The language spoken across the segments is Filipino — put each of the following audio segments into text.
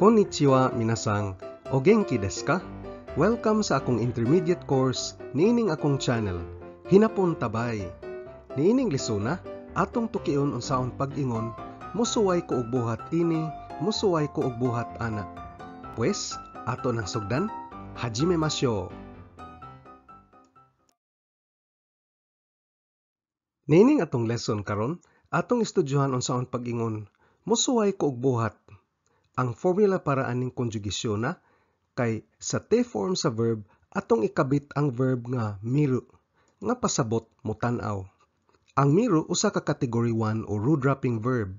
Konnichiwa minasang, o genki desu ka? Welcome sa akong intermediate course niining akong channel, Hinapon Tabay. Niining lisuna, atong tukion unsaon pag-ingon, musuway ko og buhat ini, musuway ko og buhat ana. Pues, ato nang sugdan, hajimemashou. Niining atong lesson karon, atong estudyohan unsaon pag-ingon, musuway ko og buhat. Ang formula para aning konjugasyon na kay sa te form sa verb atong ikabit ang verb nga miru nga pasabot mo tan-aw. Ang miru usa ka category 1 o root dropping verb.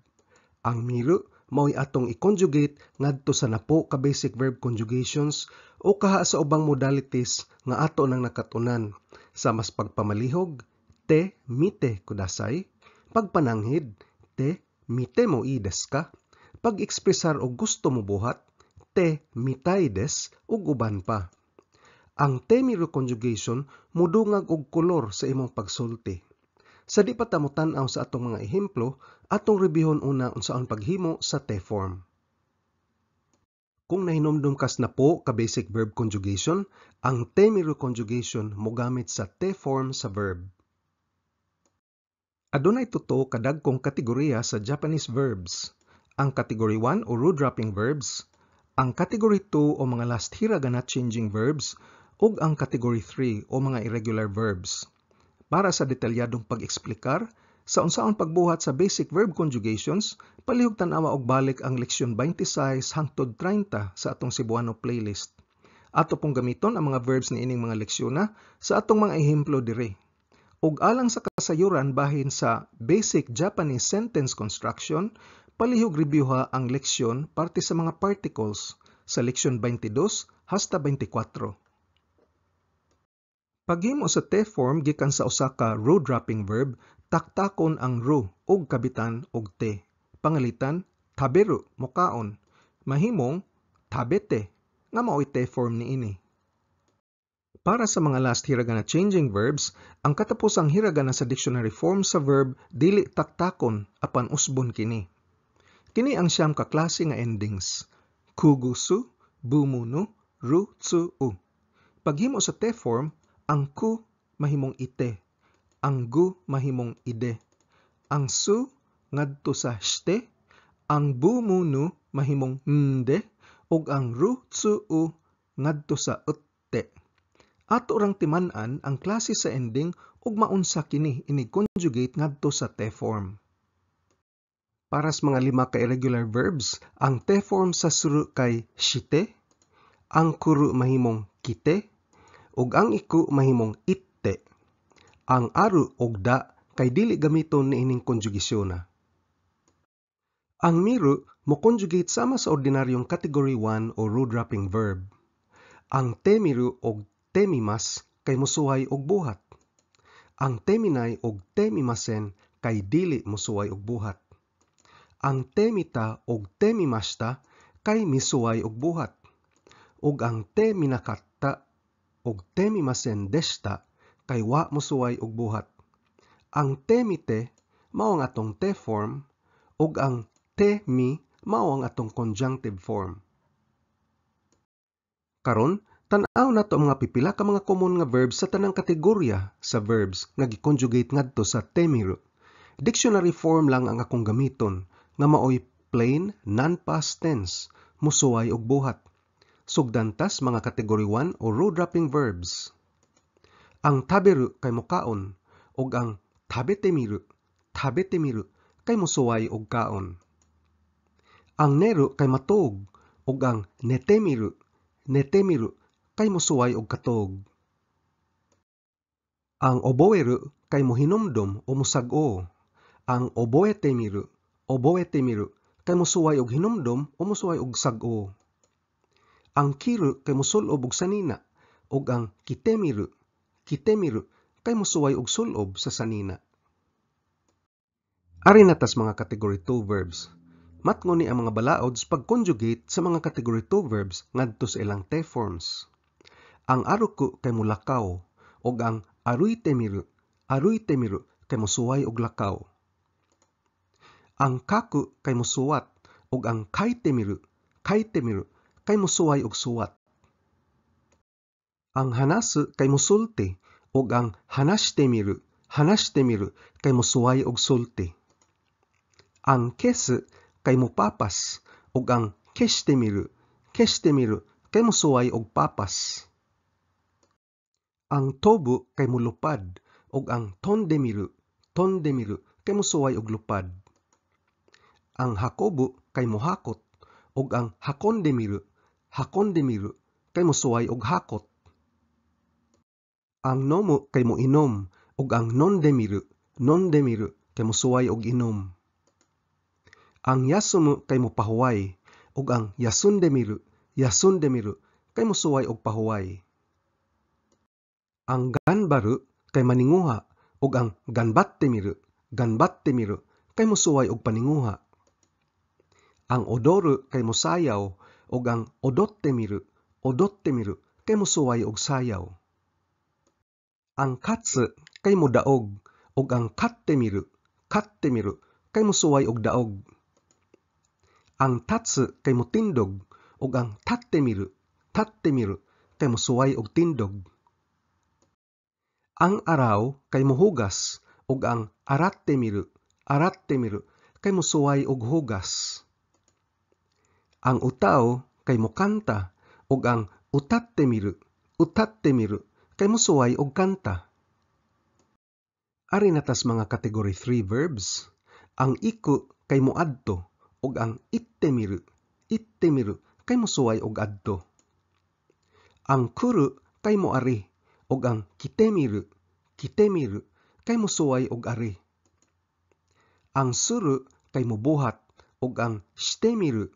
Ang miru mao'y atong i-conjugate ngadto sa napo ka basic verb conjugations o kaha sa ubang modalities nga ato nang nakatunan sa mas pagpamalihog te mite kudasai, pagpananghid te mite mo i desu ka, pag-ekspresar og gusto mo buhat, te mitai desu ug uban pa. Ang te miru conjugation mudungag og kolor sa imong pagsulti. Sa di pa ta mo tan-aw sa atong mga ehemplo, atong rebihon una unsaon paghimo sa te form. Kung nahinomdom kas na po ka basic verb conjugation, ang te miru conjugation mogamit sa te form sa verb. Adunay tuto ka dagkong kategorya sa Japanese verbs. Ang category 1 o root dropping verbs, ang category 2 o mga last hiragana changing verbs, ug ang category 3 o mga irregular verbs. Para sa detalyadong pag-eksplikar sa unsaon pagbuhat sa basic verb conjugations, palihog tan-awa og balik ang leksyon 26 hangtod 30 sa atong Cebuano playlist. Ato pong gamiton ang mga verbs ni ining mga leksyon sa atong mga ehemplo dire. Ug alang sa kasayuran bahin sa basic Japanese sentence construction, palihog reviewha ang leksyon parte sa mga particles sa leksyon 22 hasta 24. Paghimo sa te form gikan sa usa ka root dropping verb, taktakon ang ru ug kabitan og te. Pangalitan, taberu mokaon. Mahimong tabete nga mao'y te form niini. Para sa mga last hiragana changing verbs, ang katapusang hiragana sa dictionary form sa verb dili taktakon apan usbon kini. Kini ang siyam ka klase nga endings: kugusu, bumunu, rutsu. Paghimo sa te form, ang ku mahimong ite, ang gu mahimong ide, ang su ngadto sa shite, ang bumunu mahimong nde, ug ang rutsu ngadto sa utte. Ato rang timan-an ang klase sa ending ug maunsa kini ini-conjugate ngadto sa te form. Para sa mga 5 ka irregular verbs, ang te form sa suru kay shite, ang kuru mahimong kite, ug ang iku mahimong itte. Ang aru ug da kay dili gamiton niining konjugasyon. Ang miru mo conjugate sama sa ordinaryong category 1 o root dropping verb. Ang te miru ug te mimas kay mosuway og buhat. Ang te minay ug te mimasen kay dili mosuway og buhat. Ang te mita ug te mimashita kay misuway og buhat. Ug ang te minakatta ug te mimasen deshita kay wa mosuway og buhat. Ang te mite mao ang atong te form ug ang te mi mao ang atong conjunctive form. Karon, tan-aw nato ang mga pipila ka mga common nga verbs sa tanang kategorya sa verbs nga gi-conjugate ngadto sa te miru. Dictionary form lang ang akong gamiton nga mao'y plain non-past tense, musuway og buhat. Sugdantas mga category 1 o root dropping verbs. Ang taberu kay mokaon ug ang tabete miru kay musuway og kaon. Ang neru kay matug ug ang netemiru kay musuway og katog. Ang oboeru kay mohinumdom o musag-o. Ang oboetemiru kay musuway og hinumdom o musuway og sag-o. Ang kiru kay musulob og sanina ug ang kitemiru kay musuway og sulob sa sanina. Ari natas mga category 2 verbs. Matngon ni ang mga balaod sa pag-conjugate sa mga category 2 verbs ngadto sa ilang te forms. Ang aruku kay mulakaw ug ang aruitemiru kay musuway og lakaw. Ang kaku kay musuwat ug ang kaitemiru kaitemiru kay mosuway og suwat. Ang hanasu kay mosulti ug ang hanashitemiru kay mosuway og sulti. Ang kesu kay mopapas ug ang keshitemiru kay mosuway og papas. Ang tobu kay molupad ug ang tondemiru kay mosuway og lupad. Ang hakobu kay mohakot ug ang hakondemiru kay mosuway og hakot. Ang nomu kay moinom ug ang nondemiru kay mosuway og inom. Ang yasumu kay mopahuway ug ang yasundemiru kay mosuway og pahuway. Ang ganbaru kay maninguha ug ang ganbattemiru kay mosuway og paninguha. Ang odoru kay mosayaw ug ang odottemiru kay mosuway og sayaw. Ang katsu kay modaog ug ang kattemiru kay mosuway og daog. Ang tatsu kay motindog ug ang tattemiru kay mosuway og tindog. Ang araw kay mohugas ug ang arattemiru kay mosuway og hugas. Ang utaw kay mokanta ug ang utattemiru kay mosuway og kanta. Ari natas mga category 3 verbs. Ang iku kay moadto ug ang ittemiru kay mosuway og adto. Ang kuru kay moari ug ang kitemiru kay mosuway og ari. Ang suru kay mobuhat ug ang shitemiru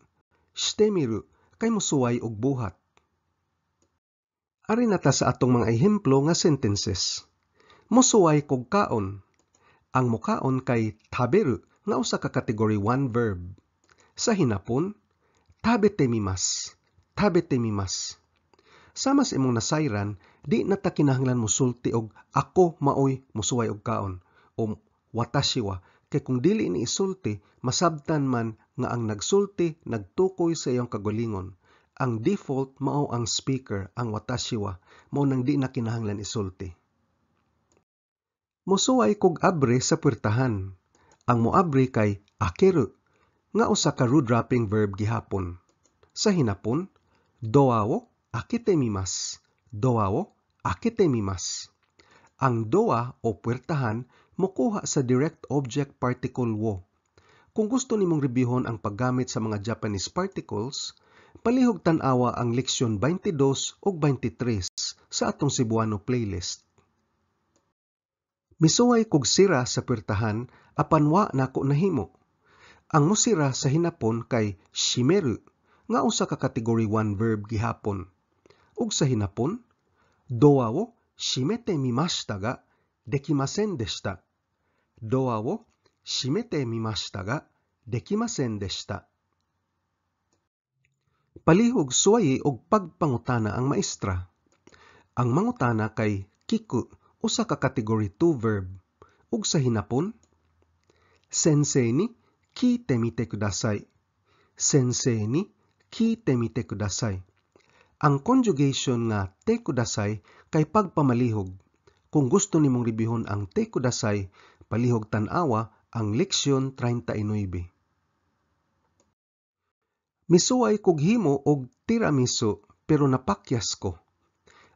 kay mosuway og buhat. Ari nata sa atong mga ehemplo nga sentences. Mosuway kog kaon. Ang mokaon kay taberu nga usa ka category 1 verb. Sa hinapon, tabetemimas. Sama sa imong nasayran, di nata kinahanglan mosulti og ako maoy mosuway og kaon o watashi wa. Kay kung dili ni isulti, masabtan man nga ang nagsulti nagtukoy sa iyong kagalingon. Ang default mao ang speaker, ang watashi wa, mao nang di na kinahanglan isulti. Mosuway kog abre sa puwertahan. Ang moabre kay akeru, nga usa ka root wrapping verb gihapon. Sa hinapon, doa wo akitemimas. Ang doa o puwertahan mokuha sa direct object particle wo. Kung gusto nimong rebihon ang paggamit sa mga Japanese particles, palihog tan-awa ang leksyon 22 ug 23 sa atong Cebuano playlist. Misuway kog sira sa puwertahan apan wa nako nahimo. Ang mosira sa hinapon kay shimeru nga usa ka category 1 verb gihapon. Ug sa hinapon, doa wo shimete mimashita ga dekimasen deshita. Doa wo shimete mimashita ga dekimasen deshita. Palihog suwayi og pagpangutana ang maestra. Ang mangutana kay kiku, usa ka category 2 verb. Ug sa hinapon, sensei ni kite mite kudasai. Ang conjugation nga te kudasai kay pagpamalihog. Kung gusto nimong rebihon ang te kudasai, palihog tan-awa ang leksyon 39. Misuway kog himo og tiramisu pero napakyas ko.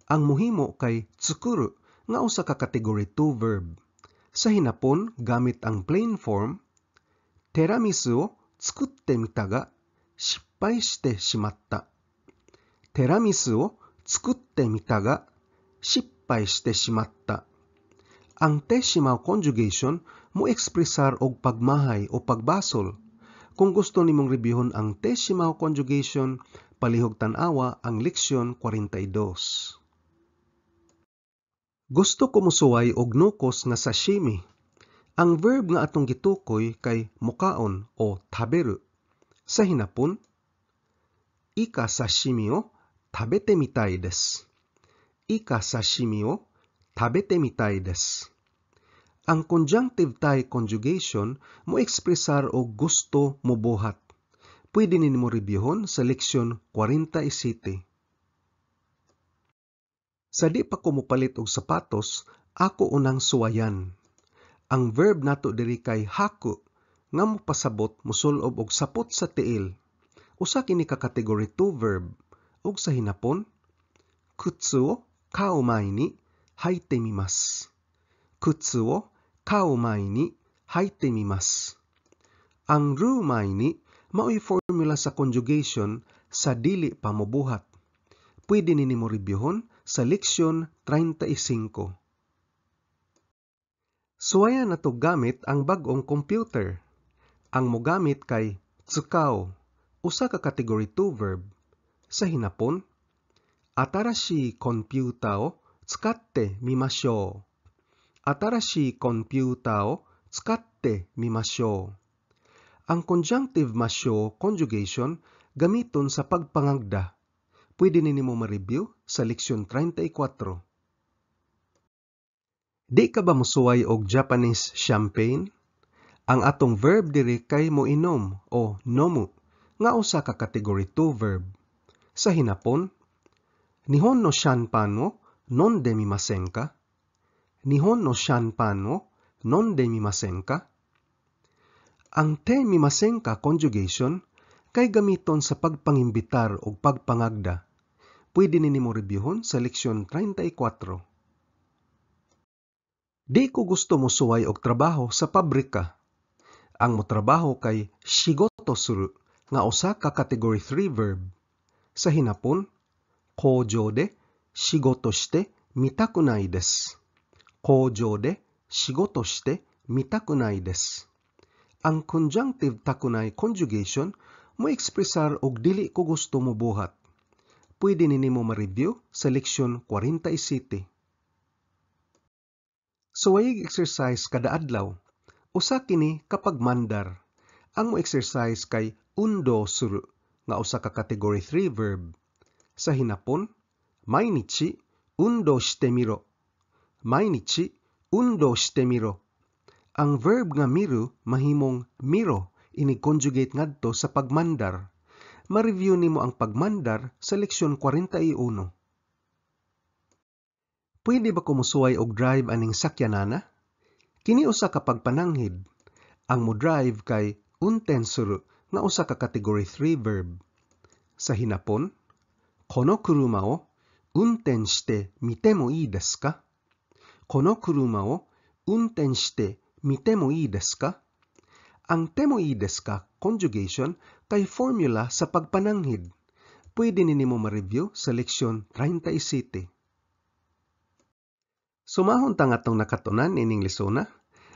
Ang muhimo kay tsukuru nga usa ka category 2 verb. Sa hinapon gamit ang plain form, teramisu o tsukutte mita ga shippai shite shimatta. Teramisu o tsukutte mita ga shippai shite shimatta. Ang te shimaw conjugation mo ekspresar og pagmahay o pagbasol. Kung gusto nimong rebihon ang te shimaw conjugation, palihog tan-awa ang leksyon 42. Gusto ko mosuway og nukos nga sashimi. Ang verb nga atong gitukoy kay mokaon o taberu. Sa hinapon, ika sashimi o tabete mitai desu. Ang conjunctive tie conjugation mo ekspresar og gusto mobuhat. Pwede ninyo reviewon sa leksyon 47. Sa di pa ko mopalit og sapatos, ako unang suwayan. Ang verb nato diri kay haku, nga mopasabot mosulob og sapot sa tiil. Usa kini ka category 2 verb. Ug sa hinapon, kutsu wo kao mai ni haite mimasu. Kutsu wo kao mai ni haite mimasu. Ang ru mai ni mao'y formula sa conjugation sa dili pa mobuhat. Pwede ninyo reviewon sa leksyon 35. Suwaya na to gamit ang bag-ong computer. Ang mogamit kay tsukao, usa ka category 2 verb. Sa hinapon, atarashi computer o tsukatte mimashou. Atarashi computer o tsukatte mimashou. Ang conjunctive mashou conjugation gamiton sa pagpangagda. Pwede ninyo ma-review sa leksyon 34. Di ka ba mosuway og Japanese champagne? Ang atong verb diri kay moinom o nomu, nga usa ka category 2 verb. Sa hinapon, Nihon no champagne wo nonde mimasen ka? Nihon no champagne wo nonde mimasen ka? Ang te mimasen ka conjugation kay gamiton sa pagpangimbitar o pagpangagda. Pwede ninyo reviewon sa leksyon 34. Di ko gusto mo suway og trabaho sa pabrika. Ang motrabaho kay shigoto suru, nga usa ka category 3 verb. Sa hinapon, koujou de shigoto shite mitakunai desu. Koujou de shigoto shite mitakunai desu. Ang conjunctive takunai conjugation mo ekspresar og dili ko gusto mo buhat. Pwede ninyo ma-review sa leksyon 47. Suwayig exercise kada adlaw. Usa kini kapag mandar. Ang mo exercise kay undo suru, nga usa ka category 3 verb. Sa hinapon, mainichi undo shite miro. Mainichi undo shite miro. Ang verb nga miru mahimong miro ini conjugate ngadto sa pagmandar. Ma-review nimo ang pagmandar sa leksyon 41. Pwede ba kumusuway og drive aning sakyanana? Kini usa ka pagpananghid. Ang mo drive kay unten suru, nga usa ka category 3 verb. Sa hinapon, kono kuruma wo unten shite mite mo ii desu ka? Kono kuruma wo unten shite mite mo ii desu ka? Ang te mo ii desu ka conjugation kay formula sa pagpananghid. Pwede ninyo ma-review sa leksyon 37. Sumahon ta nga atong nakatunan ining lesona.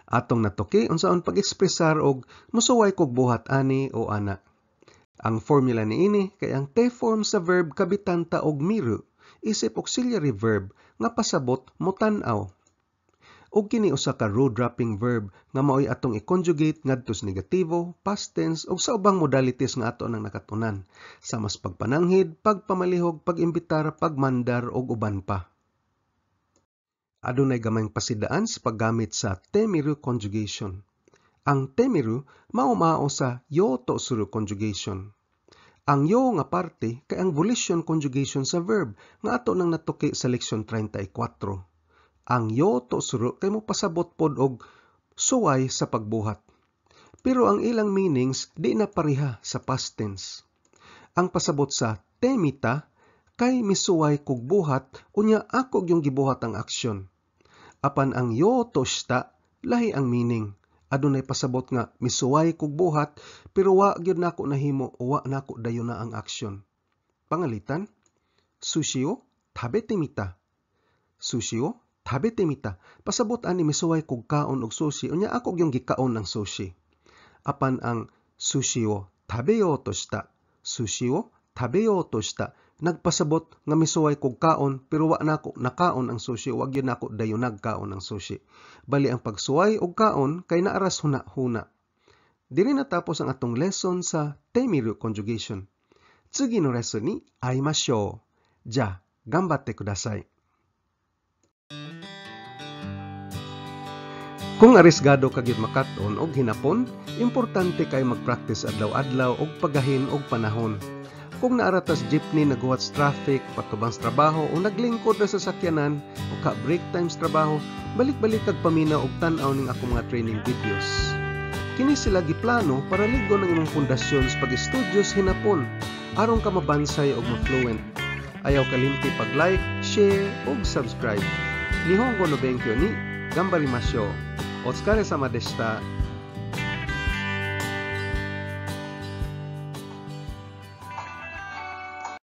Atong natuki unsaon pag-ekspresar og musuway kog buhat ani o ana. Ang formula niini kay ang te form sa verb kabitan ta og miru isip auxiliary verb nga pasabot motan-aw. Ug kini usa ka row-dropping verb nga mao'y atong i-conjugate ngadto sa negatibo, past tense ug sa ubang modalities nga ato nang nakatunan. Sa mas pagpananghid, pagpamalihog, pag-imbitar, pagmandar ug uban pa. Adunay gamayng pasidaan sa paggamit sa te miru conjugation. Ang te miru mao sa yo to suru conjugation. Ang yo nga parte kay ang volition conjugation sa verb nga ato nang natuki sa leksyon 34. Ang yo to suru kay mo pasabot pod og suway sa pagbuhat. Pero ang ilang meanings di na pareha sa past tense. Ang pasabot sa temita kay misuway kog buhat unya ako yung gibuhat ang aksyon. Apan ang yo to shita lahi ang meaning. Adunay pasabot nga misuway kog buhat pero wa gyud nako nahimo o wa nako dayon na ang aksyon. Pangalitan, sushi o tabete mita. Sushi o tabete mita. Pasabot ani misuway kog kaon og sushi unya ako gyung gikaon ang sushi. Apan ang sushi o tabeyo to shita. Sushi o tabeyo to shita. Nagpasabot nga misuway kog kaon pero wa nako nakaon ang sushi, wa gyud nako dayon nagkaon ang sushi. Bali ang pagsuway og kaon kay naaras huna-huna. Diri natapos ang atong lesson sa te miru conjugation. Tsugi no lesson ni aimashou. Ja, ganbatte kudasai. Kung arisgado ka gyud makaton og hinapon, importante kay mag-practice adlaw-adlaw og pagahin og panahon. Kung naaratas jeepney naguhat sa traffic, patubang sa trabaho o naglingkod na sa sakyanan o ka break time sa trabaho, balik-balik kag paminaw og tan-aw ning ako mga training videos. Kini sila giplano para ligon ang imong pundasyon sa pag-estudyo sa hinapon aron ka mabansay og ma-fluent. Ayaw kalimti pag-like, share ug subscribe. Nihongo no benkyo ni Gambarimasyo. Otsukare sama deshita.